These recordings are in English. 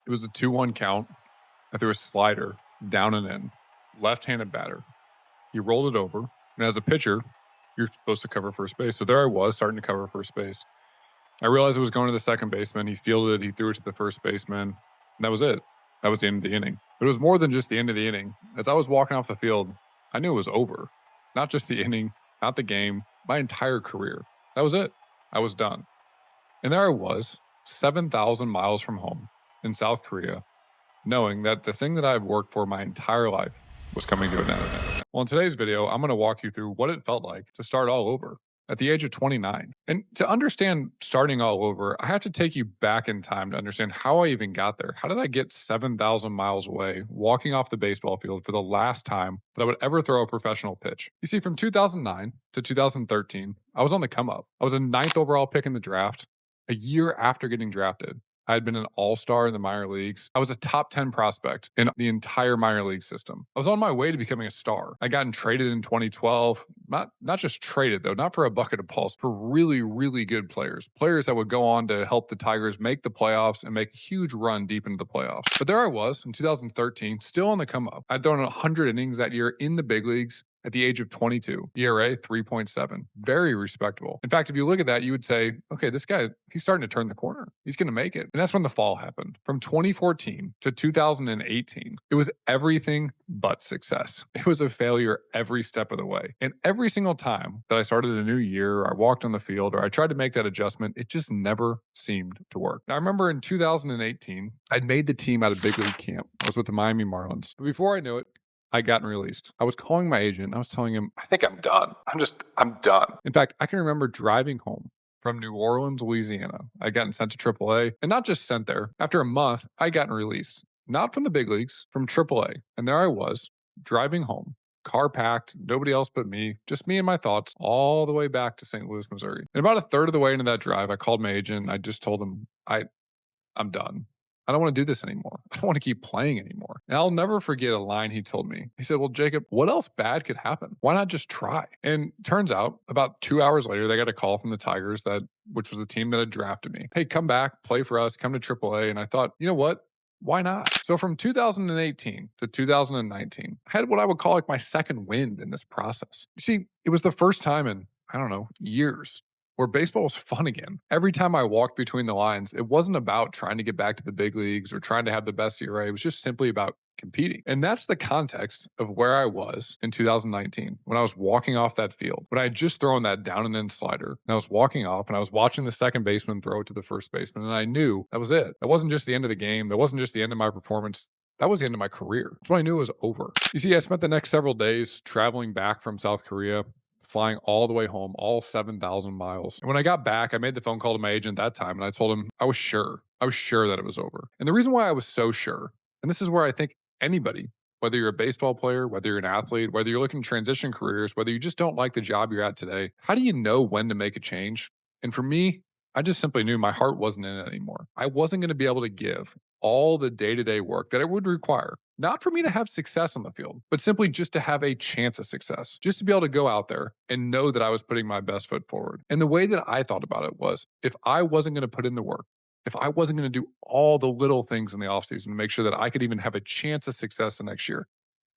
It was a 2-1 count. I threw a slider down and in, left-handed batter. He rolled it over, and as a pitcher, you're supposed to cover first base. So there I was, starting to cover first base. I realized it was going to the second baseman. He fielded it. He threw it to the first baseman. And that was it. That was the end of the inning. But it was more than just the end of the inning. As I was walking off the field, I knew it was over. Not just the inning, not the game, my entire career. That was it. I was done. And there I was, 7,000 miles from home in South Korea, knowing that the thing that I've worked for my entire life was coming to an end. Well, in today's video, I'm going to walk you through what it felt like to start all over at the age of 29. And to understand starting all over, I have to take you back in time to understand how I even got there. How did I get 7,000 miles away, walking off the baseball field for the last time that I would ever throw a professional pitch? You see, from 2009 to 2013, I was on the come up. I was a 9th overall pick in the draft. A year after getting drafted, I had been an all-star in the minor leagues. I was a top 10 prospect in the entire minor league system. I was on my way to becoming a star. I gotten traded in 2012. Not just traded, though, not for a bucket of balls, for really, really good players. Players that would go on to help the Tigers make the playoffs and make a huge run deep into the playoffs. But there I was in 2013, still on the come up. I'd thrown 100 innings that year in the big leagues. At the age of 22, ERA 3.7, very respectable. In fact, if you look at that, you would say, okay, this guy, he's starting to turn the corner. He's going to make it. And that's when the fall happened. From 2014 to 2018, it was everything but success. It was a failure every step of the way. And every single time that I started a new year, or I walked on the field, or I tried to make that adjustment, it just never seemed to work. Now, I remember in 2018, I'd made the team out of big league camp. I was with the Miami Marlins. But before I knew it, I'd gotten released. I was calling my agent. I was telling him, I think I'm done. I'm done. In fact, I can remember driving home from New Orleans, Louisiana. I'd gotten sent to AAA, and not just sent there. After a month, I'd gotten released, not from the big leagues, from AAA. And there I was, driving home, car packed, nobody else but me, just me and my thoughts, all the way back to St. Louis, Missouri. And about a third of the way into that drive, I called my agent. I just told him, I'm done. I don't want to do this anymore. I don't want to keep playing anymore. And I'll never forget a line he told me. He said, well, Jacob, what else bad could happen? Why not just try? And turns out about 2 hours later, they got a call from the Tigers, which was the team that had drafted me. Hey, come back, play for us, come to AAA. And I thought, you know what? Why not? So from 2018 to 2019, I had what I would call like my second wind in this process. You see, it was the first time in, I don't know, years where baseball was fun again. Every time I walked between the lines, it wasn't about trying to get back to the big leagues or trying to have the best ERA. It was just simply about competing. And that's the context of where I was in 2019 when I was walking off that field, when I had just thrown that down and in slider, and I was walking off and I was watching the second baseman throw it to the first baseman, and I knew that was it. That wasn't just the end of the game. That wasn't just the end of my performance. That was the end of my career. That's when I knew it was over. You see, I spent the next several days traveling back from South Korea, flying all the way home, all 7,000 miles. And when I got back, I made the phone call to my agent that time, and I told him I was sure that it was over. And the reason why I was so sure, and this is where I think anybody, whether you're a baseball player, whether you're an athlete, whether you're looking to transition careers, whether you just don't like the job you're at today, how do you know when to make a change? And for me, I just simply knew my heart wasn't in it anymore. I wasn't going to be able to give all the day-to-day work that it would require, not for me to have success on the field, but simply just to have a chance of success, just to be able to go out there and know that I was putting my best foot forward. And the way that I thought about it was, if I wasn't going to put in the work, if I wasn't going to do all the little things in the offseason to make sure that I could even have a chance of success the next year,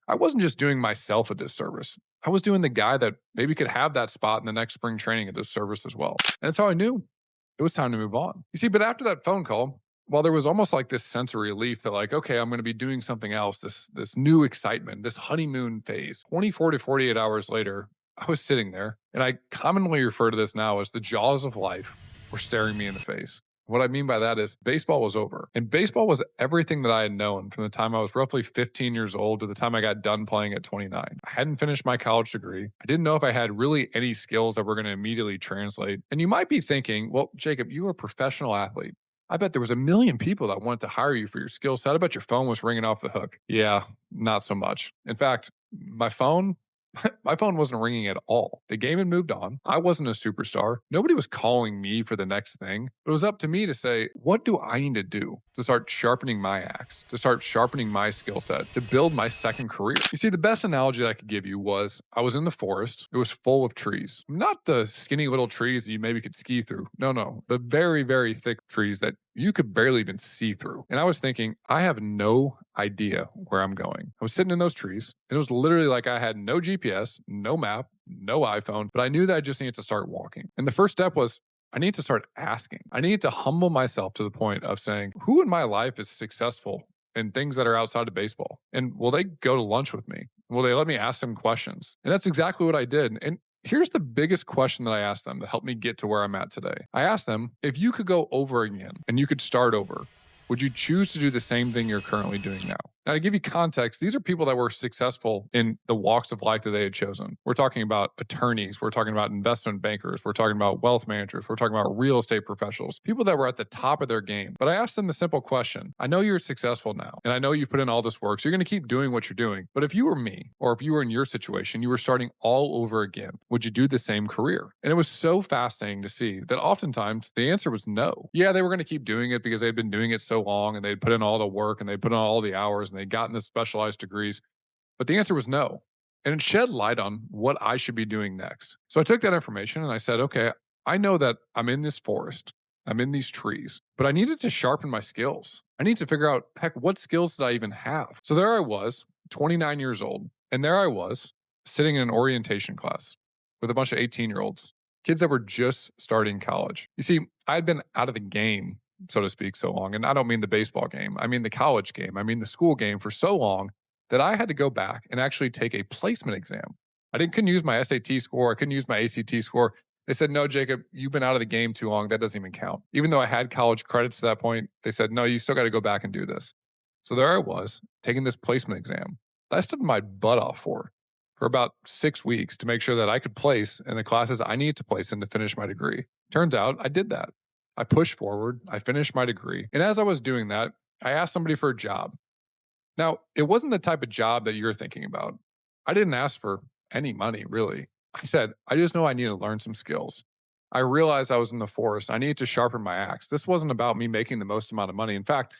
I wasn't just doing myself a disservice. I was doing the guy that maybe could have that spot in the next spring training a disservice as well. And that's how I knew it was time to move on. You see, but after that phone call, while there was almost like this sense of relief that like, okay, I'm going to be doing something else, this new excitement, this honeymoon phase, 24 to 48 hours later, I was sitting there, and I commonly refer to this now as the jaws of life were staring me in the face. What I mean by that is baseball was over. And baseball was everything that I had known from the time I was roughly 15 years old to the time I got done playing at 29. I hadn't finished my college degree. I didn't know if I had really any skills that were going to immediately translate. And you might be thinking, well, Jacob, you were a professional athlete. I bet there was a million people that wanted to hire you for your skill set. I bet your phone was ringing off the hook. Yeah, not so much. In fact, my phone My phone wasn't ringing at all. The game had moved on. I wasn't a superstar. Nobody was calling me for the next thing. But it was up to me to say, what do I need to do to start sharpening my axe, to start sharpening my skill set, to build my second career? You see, the best analogy I could give you was I was in the forest. It was full of trees, not the skinny little trees that you maybe could ski through. No, no, the very, very thick trees that you could barely even see through. And I was thinking, I have no idea where I'm going. I was sitting in those trees, and it was literally like I had no GPS, no map, no iPhone, but I knew that I just needed to start walking. And the first step was I need to start asking. I need to humble myself to the point of saying, who in my life is successful in things that are outside of baseball? And will they go to lunch with me? Will they let me ask them questions? And that's exactly what I did. And here's the biggest question that I asked them to help me get to where I'm at today. I asked them, if you could go over again and you could start over, would you choose to do the same thing you're currently doing now? Now, to give you context, these are people that were successful in the walks of life that they had chosen. We're talking about attorneys, we're talking about investment bankers, we're talking about wealth managers, we're talking about real estate professionals, people that were at the top of their game. But I asked them the simple question. I know you're successful now, and I know you've put in all this work, so you're going to keep doing what you're doing. But if you were me, or if you were in your situation, you were starting all over again, would you do the same career? And it was so fascinating to see that oftentimes the answer was no. Yeah, they were going to keep doing it because they'd been doing it so long and they'd put in all the work and they'd put in all the hours and they'd gotten the specialized degrees. But the answer was no. And it shed light on what I should be doing next. So I took that information and I said, okay, I know that I'm in this forest, I'm in these trees, but I needed to sharpen my skills. I need to figure out, heck, what skills did I even have? So there I was, 29 years old, and there I was sitting in an orientation class with a bunch of 18-year-olds, kids that were just starting college. You see, I'd been out of the game, so to speak, so long. And I don't mean the baseball game. I mean the college game. I mean the school game for so long that I had to go back and actually take a placement exam. Couldn't use my SAT score. I couldn't use my ACT score. They said, no, Jacob, you've been out of the game too long. That doesn't even count. Even though I had college credits to that point, they said, no, you still got to go back and do this. So there I was taking this placement exam that I stood my butt off for about 6 weeks to make sure that I could place in the classes I need to place in to finish my degree. Turns out I did that. I pushed forward, I finished my degree. And as I was doing that, I asked somebody for a job. Now, it wasn't the type of job that you're thinking about. I didn't ask for any money, really. I said, I just know I need to learn some skills. I realized I was in the forest. I needed to sharpen my axe. This wasn't about me making the most amount of money. In fact,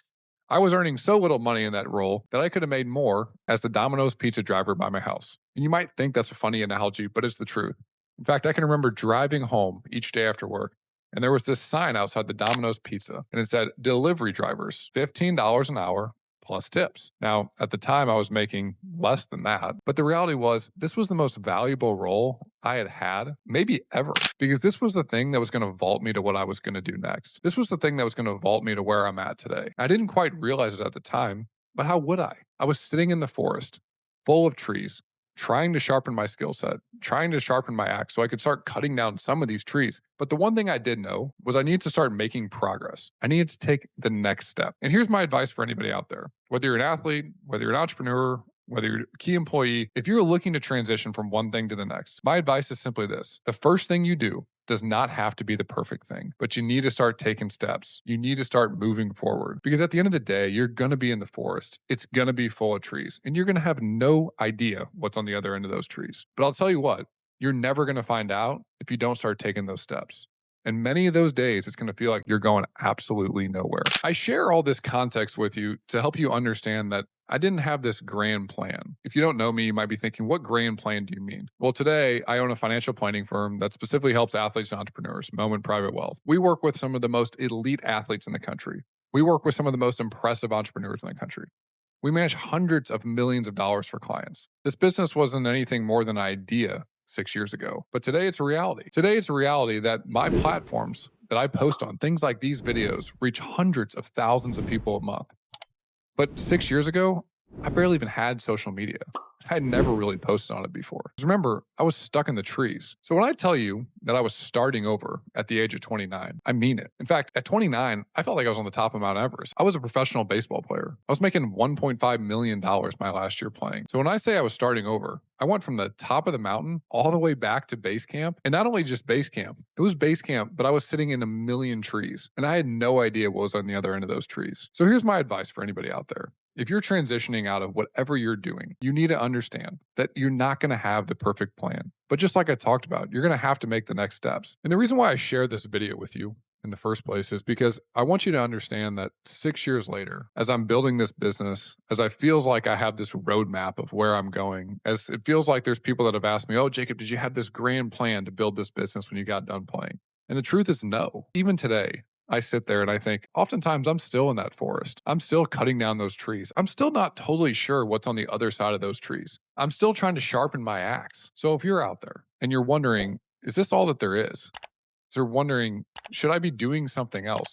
I was earning so little money in that role that I could have made more as the Domino's pizza driver by my house. And you might think that's a funny analogy, but it's the truth. In fact, I can remember driving home each day after work, and there was this sign outside the Domino's pizza, and it said, delivery drivers, $15 an hour plus tips. Now, at the time, I was making less than that, but the reality was this was the most valuable role I had had, maybe ever, because this was the thing that was going to vault me to what I was going to do next. This was the thing that was going to vault me to where I'm at today. I didn't quite realize it at the time, but how would I? I was sitting in the forest, full of trees, trying to sharpen my skill set, trying to sharpen my axe so I could start cutting down some of these trees. But the one thing I did know was I needed to start making progress. I needed to take the next step. And here's my advice for anybody out there. Whether you're an athlete, whether you're an entrepreneur, whether you're a key employee, if you're looking to transition from one thing to the next, my advice is simply this. The first thing you do does not have to be the perfect thing, but you need to start taking steps. You need to start moving forward because at the end of the day, you're going to be in the forest. It's going to be full of trees and you're going to have no idea what's on the other end of those trees. But I'll tell you what, you're never going to find out if you don't start taking those steps. And many of those days, it's going to feel like you're going absolutely nowhere. I share all this context with you to help you understand that I didn't have this grand plan. If you don't know me, you might be thinking, what grand plan do you mean? Well, today I own a financial planning firm that specifically helps athletes and entrepreneurs, Moment Private Wealth. We work with some of the most elite athletes in the country. We work with some of the most impressive entrepreneurs in the country. We manage hundreds of millions of dollars for clients. This business wasn't anything more than an idea 6 years ago, but today it's a reality. Today it's a reality that my platforms that I post on, things like these videos, reach hundreds of thousands of people a month. But 6 years ago, I barely even had social media. I had never really posted on it before. 'Cause remember, I was stuck in the trees. So when I tell you that I was starting over at the age of 29, I mean it. In fact, at 29, I felt like I was on the top of Mount Everest. I was a professional baseball player. I was making $1.5 million my last year playing. So when I say I was starting over, I went from the top of the mountain all the way back to base camp. And not only just base camp, it was base camp, but I was sitting in a million trees. And I had no idea what was on the other end of those trees. So here's my advice for anybody out there. If you're transitioning out of whatever you're doing, you need to understand that you're not going to have the perfect plan. But just like I talked about, you're going to have to make the next steps. And the reason why I share this video with you in the first place is because I want you to understand that 6 years later, as I'm building this business, as I feels like I have this roadmap of where I'm going, as it feels like there's people that have asked me, oh, Jacob, did you have this grand plan to build this business when you got done playing? And the truth is no. Even today, I sit there and I think, oftentimes I'm still in that forest. I'm still cutting down those trees. I'm still not totally sure what's on the other side of those trees. I'm still trying to sharpen my axe. So if you're out there and you're wondering, is this all that there is? So you're wondering, should I be doing something else?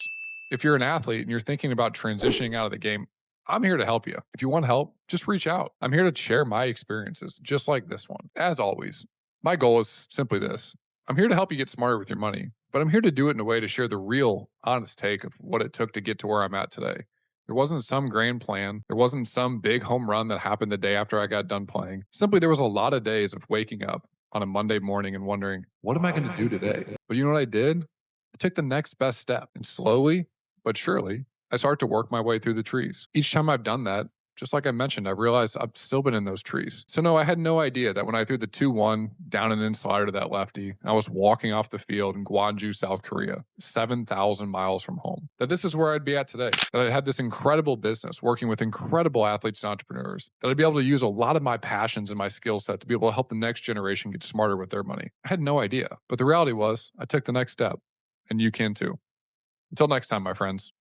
If you're an athlete and you're thinking about transitioning out of the game, I'm here to help you. If you want help, just reach out. I'm here to share my experiences, just like this one. As always, my goal is simply this. I'm here to help you get smarter with your money, but I'm here to do it in a way to share the real, honest take of what it took to get to where I'm at today. There wasn't some grand plan. There wasn't some big home run that happened the day after I got done playing. Simply, there was a lot of days of waking up on a Monday morning and wondering, what am I going to do today? But you know what I did? I took the next best step, and slowly but surely, I started to work my way through the trees. Each time I've done that, just like I mentioned, I realized I've still been in those trees. So no, I had no idea that when I threw the 2-1 down and in slider to that lefty, I was walking off the field in Gwangju, South Korea, 7,000 miles from home, that this is where I'd be at today, that I had this incredible business working with incredible athletes and entrepreneurs, that I'd be able to use a lot of my passions and my skill set to be able to help the next generation get smarter with their money. I had no idea. But the reality was I took the next step, and you can too. Until next time, my friends.